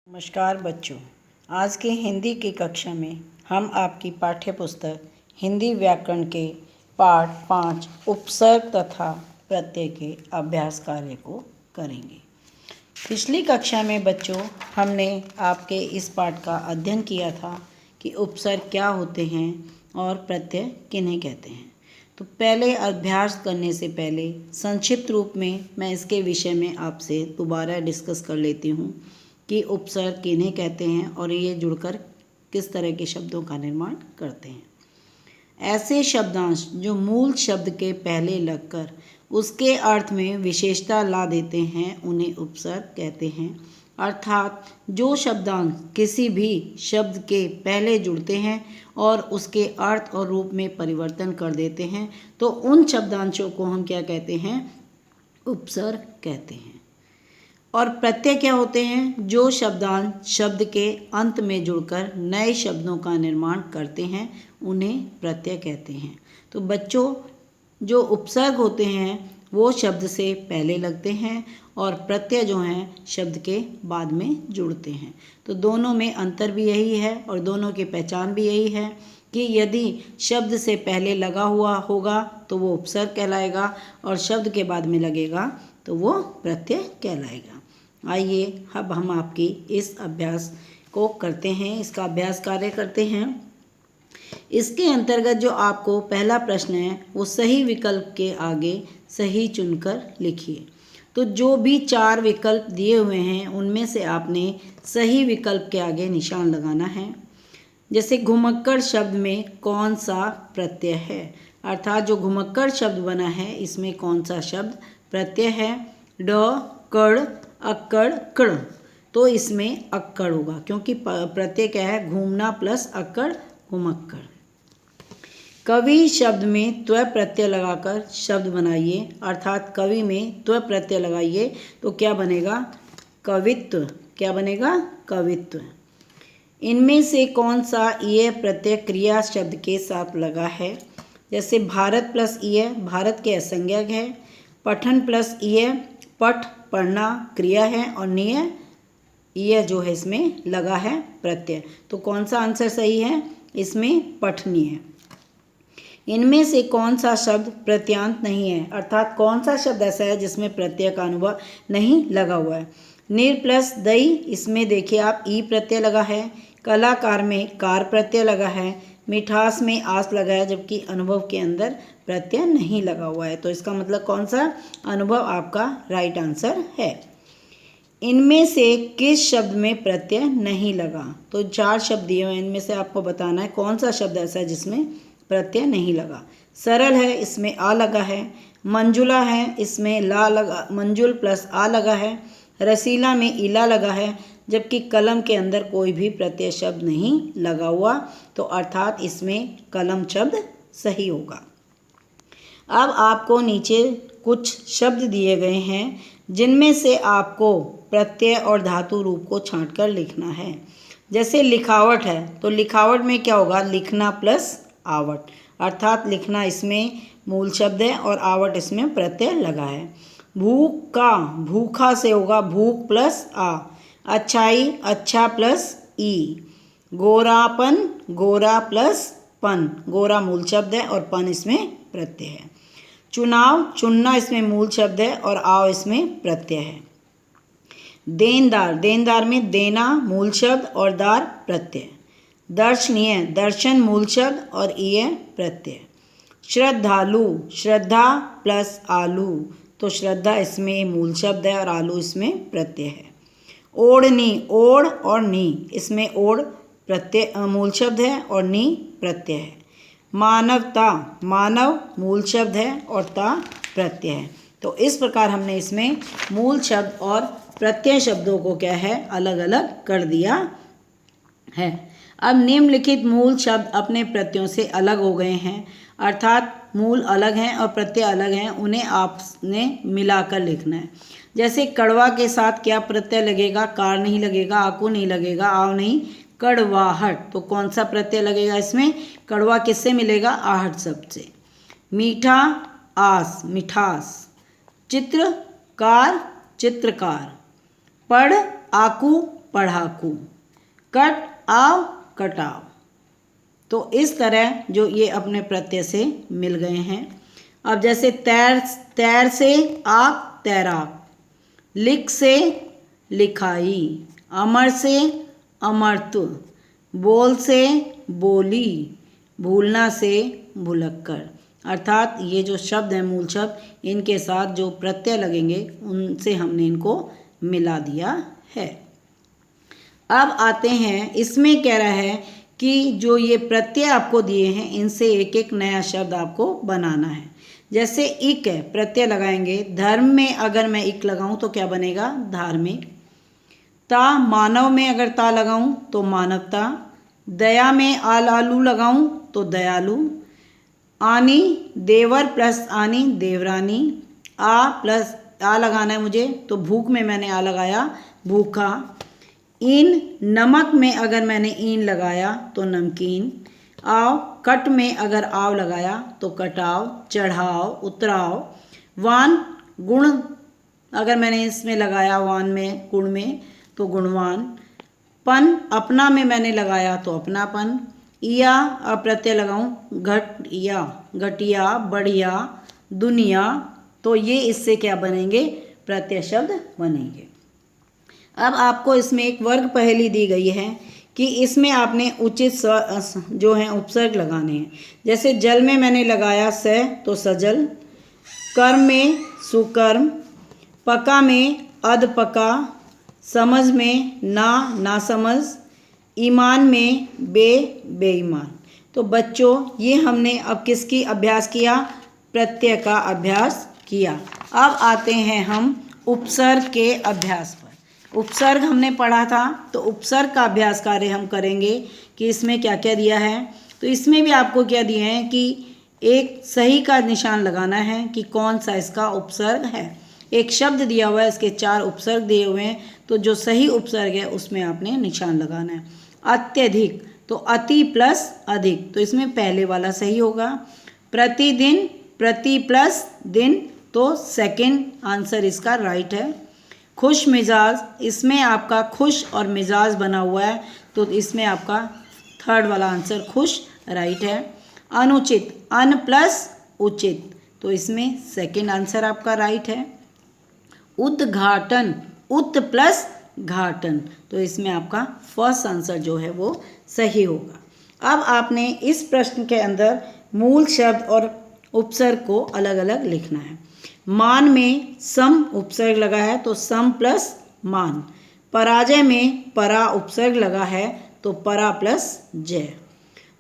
नमस्कार बच्चों, आज की हिंदी की कक्षा में हम आपकी पाठ्य पुस्तक हिंदी व्याकरण के पाठ 5 उपसर्ग तथा प्रत्यय के अभ्यास कार्य को करेंगे। पिछली कक्षा में बच्चों हमने आपके इस पाठ का अध्ययन किया था कि उपसर्ग क्या होते हैं और प्रत्यय किन्हें कहते हैं। तो पहले अभ्यास करने से पहले संक्षिप्त रूप में मैं इसके विषय में आपसे दोबारा डिस्कस कर लेती हूँ कि उपसर्ग किन्हें कहते हैं और ये जुड़कर किस तरह के शब्दों का निर्माण करते हैं। ऐसे शब्दांश जो मूल शब्द के पहले लगकर उसके अर्थ में विशेषता ला देते हैं उन्हें उपसर्ग कहते हैं। अर्थात जो शब्दांश किसी भी शब्द के पहले जुड़ते हैं और उसके अर्थ और रूप में परिवर्तन कर देते हैं तो उन शब्दांशों को हम क्या कहते हैं, उपसर्ग कहते हैं। और प्रत्यय क्या होते हैं, जो शब्दांश शब्द के अंत में जुड़कर नए शब्दों का निर्माण करते हैं उन्हें प्रत्यय कहते हैं। तो बच्चों, जो उपसर्ग होते हैं वो शब्द से पहले लगते हैं और प्रत्यय जो हैं शब्द के बाद में जुड़ते हैं। तो दोनों में अंतर भी यही है और दोनों की पहचान भी यही है कि यदि शब्द से पहले लगा हुआ होगा तो वो उपसर्ग कहलाएगा और शब्द के बाद में लगेगा तो वो प्रत्यय कहलाएगा। आइए अब हम आपकी इस अभ्यास को करते हैं, इसका अभ्यास कार्य करते हैं। इसके अंतर्गत जो आपको पहला प्रश्न है वो सही विकल्प के आगे सही चुनकर लिखिए। तो जो भी 4 विकल्प दिए हुए हैं उनमें से आपने सही विकल्प के आगे निशान लगाना है। जैसे घुमक्कड़ शब्द में कौन सा प्रत्यय है, अर्थात जो घुमक्कड़ शब्द बना है इसमें कौन सा शब्द प्रत्यय है। ड, कड़, अक्कड़, कड़, तो इसमें अक्कड़ होगा क्योंकि प्रत्यय क्या है, घूमना प्लस अक्कड़, घुमक्कड़। कवि शब्द में त्व प्रत्यय लगाकर शब्द बनाइए, अर्थात कवि में त्व प्रत्यय लगाइए तो क्या बनेगा, कवित्व। क्या बनेगा, कवित्व। इनमें से कौन सा ईय प्रत्यय क्रिया शब्द के साथ लगा है। जैसे भारत प्लस ईय भारत के असंज्ञक है, पठन प्लस ईय पठ पढ़ना क्रिया है और निय ईय जो है इसमें लगा है प्रत्यय। तो कौन सा आंसर सही है, इसमें पठनीय है। इनमें से कौन सा शब्द प्रत्यांत नहीं है, अर्थात कौन सा शब्द ऐसा है जिसमें प्रत्यय का अनुभव नहीं लगा हुआ है। निर प्लस दई, इसमें देखिए आप ई प्रत्यय लगा है। कलाकार में कार प्रत्यय लगा है। मिठास में आस लगा है जबकि अनुभव के अंदर प्रत्यय नहीं लगा हुआ है। तो इसका मतलब कौन सा, अनुभव आपका राइट आंसर है। इनमें से किस शब्द में प्रत्यय नहीं लगा। तो 4 शब्द दिए हुए हैं, इनमें से आपको बताना है कौन सा शब्द ऐसा है जिसमें प्रत्यय नहीं लगा। सरल है, इसमें आ लगा है। मंजुला है, इसमें ला लगा, मंजुल प्लस आ लगा है। रसीला में इला लगा है जबकि कलम के अंदर कोई भी प्रत्यय शब्द नहीं लगा हुआ, तो अर्थात इसमें कलम शब्द सही होगा। अब आपको नीचे कुछ शब्द दिए गए हैं जिनमें से आपको प्रत्यय और धातु रूप को छांटकर लिखना है। जैसे लिखावट है तो लिखावट में क्या होगा, लिखना प्लस आवट, अर्थात लिखना इसमें मूल शब्द है और आवट इसमें प्रत्यय लगा है। भूख का भूखा से होगा भूख प्लस आ। अच्छाई अच्छा प्लस ई। गोरापन गोरा प्लस पन, गोरा मूल शब्द है और पन इसमें प्रत्यय है। चुनाव चुनना इसमें मूल शब्द है और आव इसमें प्रत्यय है। देनदार देनदार में देना मूल शब्द और दार प्रत्यय। दर्शनीय दर्शन मूल शब्द और ईय प्रत्यय। श्रद्धालु श्रद्धा प्लस आलू, तो श्रद्धा इसमें मूल शब्द है और आलू इसमें प्रत्यय है। ओढ़नी ओढ़ और नी, इसमें ओढ़ प्रत्यय मूल शब्द है और नी प्रत्यय है। मानवता मानव मूल शब्द है और ता प्रत्यय है। तो इस प्रकार हमने इसमें मूल शब्द और प्रत्यय शब्दों को क्या है, अलग अलग कर दिया है। अब निम्नलिखित मूल शब्द अपने प्रत्ययों से अलग हो गए हैं, अर्थात मूल अलग हैं और प्रत्यय अलग हैं, उन्हें आपने मिलाकर लिखना है। जैसे कड़वा के साथ क्या प्रत्यय लगेगा, कार नहीं लगेगा, आकू नहीं लगेगा, आव नहीं, कड़वाहट। तो कौन सा प्रत्यय लगेगा इसमें, कड़वा किससे मिलेगा, आहट शब्द से। मीठा आस मिठास। चित्रकार चित्रकार। पढ़ आकू पढ़ाकू। कट आव कटाव। तो इस तरह जो ये अपने प्रत्यय से मिल गए हैं। अब जैसे तैर से आग तैराक, लिख से लिखाई, अमर से अमरत्व, बोल से बोली, भूलना से भुलक्कड़। अर्थात ये जो शब्द हैं मूल शब्द, इनके साथ जो प्रत्यय लगेंगे उनसे हमने इनको मिला दिया है। अब आते हैं, इसमें कह रहा है कि जो ये प्रत्यय आपको दिए हैं इनसे एक एक नया शब्द आपको बनाना है। जैसे इक है, प्रत्यय लगाएंगे। धर्म में अगर मैं इक लगाऊं तो क्या बनेगा? धार्मिक। ता, मानव में अगर ता लगाऊं तो मानवता। दया में आलू लगाऊं तो दयालु। आनी, देवर प्लस आनी देवरानी। आ प्लस आ लगाना है मुझे, तो भूख में मैंने आ लगाया भूखा। इन, नमक में अगर मैंने ईन लगाया तो नमकीन। आव, कट में अगर आव लगाया तो कटाव, चढ़ाव, उतराव। वान, गुण अगर मैंने इसमें लगाया वान में, गुण में, तो गुणवान। पन, अपना में मैंने लगाया तो अपनापन। इया, अब प्रत्यय लगाऊं घटिया, घटिया, बढ़िया, दुनिया। तो ये इससे क्या बनेंगे? प्रत्यय शब्द बनेंगे। अब आपको इसमें एक वर्ग पहेली दी गई है कि इसमें आपने उचित जो है उपसर्ग लगाने हैं। जैसे जल में मैंने लगाया स, तो सजल। कर्म में सुकर्म। पका में अधपका। समझ में नासमझ। ईमान में बेईमान। तो बच्चों, ये हमने अब किसकी अभ्यास किया? प्रत्यय का अभ्यास किया। अब आते हैं हम उपसर्ग के अभ्यास पर। उपसर्ग हमने पढ़ा था, तो उपसर्ग का अभ्यास कार्य हम करेंगे कि इसमें क्या क्या दिया है। तो इसमें भी आपको क्या दिए हैं कि एक सही का निशान लगाना है कि कौन सा इसका उपसर्ग है। एक शब्द दिया हुआ है, इसके 4 उपसर्ग दिए हुए हैं, तो जो सही उपसर्ग है उसमें आपने निशान लगाना है। अत्यधिक, तो अति प्लस अधिक, तो इसमें पहले वाला सही होगा। प्रतिदिन, प्रति प्लस दिन, तो सेकंड आंसर इसका राइट है। खुश मिजाज, इसमें आपका खुश और मिजाज बना हुआ है, तो इसमें आपका थर्ड वाला आंसर खुश राइट है। अनुचित, अन प्लस उचित, तो इसमें सेकंड आंसर आपका राइट है। उद्घाटन, उत प्लस घाटन, तो इसमें आपका फर्स्ट आंसर जो है वो सही होगा। अब आपने इस प्रश्न के अंदर मूल शब्द और उपसर्ग को अलग अलग लिखना है। मान में सम उपसर्ग लगा है, तो सम प्लस मान। पराजय में परा उपसर्ग लगा है, तो परा प्लस जय।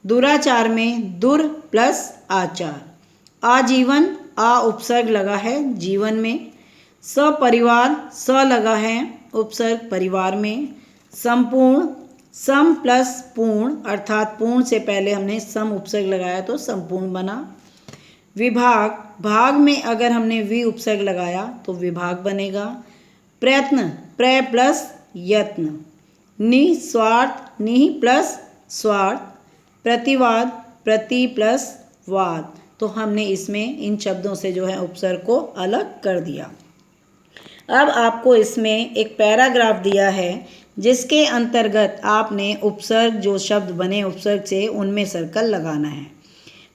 दुराचार में दुर प्लस आचार। आजीवन, आ उपसर्ग लगा है जीवन में। सपरिवार, स लगा है उपसर्ग परिवार में। संपूर्ण, सम प्लस पूर्ण, अर्थात पूर्ण से पहले हमने सम उपसर्ग लगाया तो संपूर्ण बना। विभाग, भाग में अगर हमने वि उपसर्ग लगाया तो विभाग बनेगा। प्रयत्न, प्र प्लस यत्न। निस्वार्थ, नि प्लस स्वार्थ। प्रतिवाद, प्रति प्लस वाद, तो हमने इसमें इन शब्दों से जो है उपसर्ग को अलग कर दिया। अब आपको इसमें एक पैराग्राफ दिया है जिसके अंतर्गत आपने उपसर्ग, जो शब्द बने उपसर्ग से, उनमें सर्कल लगाना है।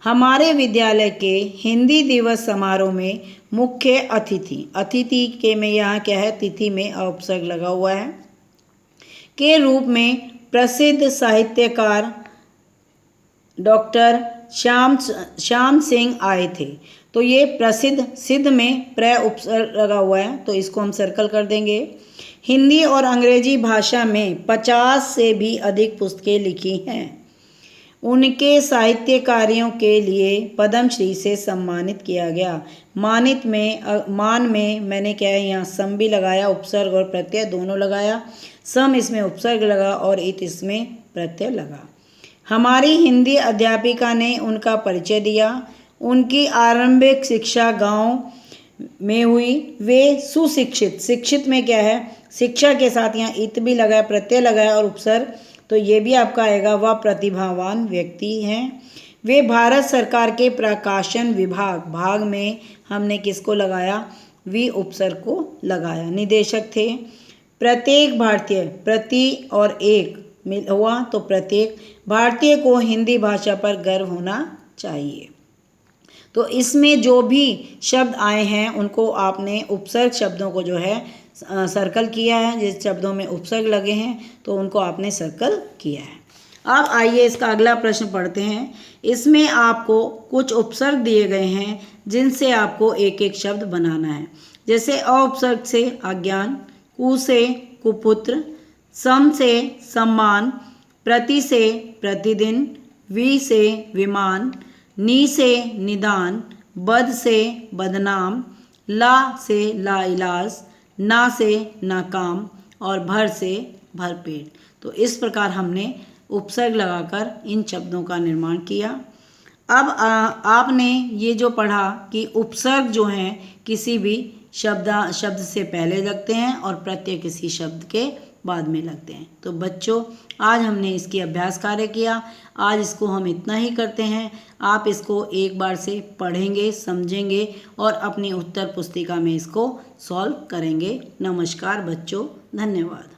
हमारे विद्यालय के हिंदी दिवस समारोह में मुख्य अतिथि, अतिथि के में यहाँ क्या है? तिथि में उपसर्ग लगा हुआ है, के रूप में प्रसिद्ध साहित्यकार डॉक्टर श्याम सिंह आए थे। तो ये प्रसिद्ध, सिद्ध में प्र उपसर्ग लगा हुआ है, तो इसको हम सर्कल कर देंगे। हिंदी और अंग्रेजी भाषा में 50 से भी अधिक पुस्तकें लिखी हैं। उनके साहित्य कार्यों के लिए पद्मश्री से सम्मानित किया गया। मानित में, मान में मैंने क्या है यहाँ सम भी लगाया, उपसर्ग और प्रत्यय दोनों लगाया। सम इसमें उपसर्ग लगा और इत इसमें प्रत्यय लगा। हमारी हिंदी अध्यापिका ने उनका परिचय दिया। उनकी आरंभिक शिक्षा गांव में हुई। वे सुशिक्षित, शिक्षित में क्या है? शिक्षा के साथ यहाँ इत भी लगाया, प्रत्यय लगाया और उपसर्ग, तो ये भी आपका आएगा। वह प्रतिभावान व्यक्ति हैं। वे भारत सरकार के प्रकाशन विभाग, भाग में हमने किसको लगाया? वी उपसर्ग को लगाया। निदेशक थे। प्रत्येक भारतीय, प्रति और एक मिल हुआ तो प्रत्येक भारतीय को हिंदी भाषा पर गर्व होना चाहिए। तो इसमें जो भी शब्द आए हैं उनको आपने उपसर्ग शब्दों को जो है सर्कल किया है। जिस शब्दों में उपसर्ग लगे हैं तो उनको आपने सर्कल किया है। अब आइए इसका अगला प्रश्न पढ़ते हैं। इसमें आपको कुछ उपसर्ग दिए गए हैं जिनसे आपको एक एक शब्द बनाना है। जैसे अ उपसर्ग से अज्ञान, कु से कुपुत्र, सम से सम्मान, प्रति से प्रतिदिन, वि से विमान, नी से निदान, बद से बदनाम, ला से लाइलाज, ना से नाकाम और भर से भरपेट। तो इस प्रकार हमने उपसर्ग लगाकर इन शब्दों का निर्माण किया। अब आपने ये जो पढ़ा कि उपसर्ग जो हैं किसी भी शब्द से पहले लगते हैं और प्रत्यय किसी शब्द के बाद में लगते हैं। तो बच्चों, आज हमने इसकी अभ्यास कार्य किया। आज इसको हम इतना ही करते हैं। आप इसको एक बार से पढ़ेंगे, समझेंगे और अपनी उत्तर पुस्तिका में इसको सॉल्व करेंगे। नमस्कार बच्चों, धन्यवाद।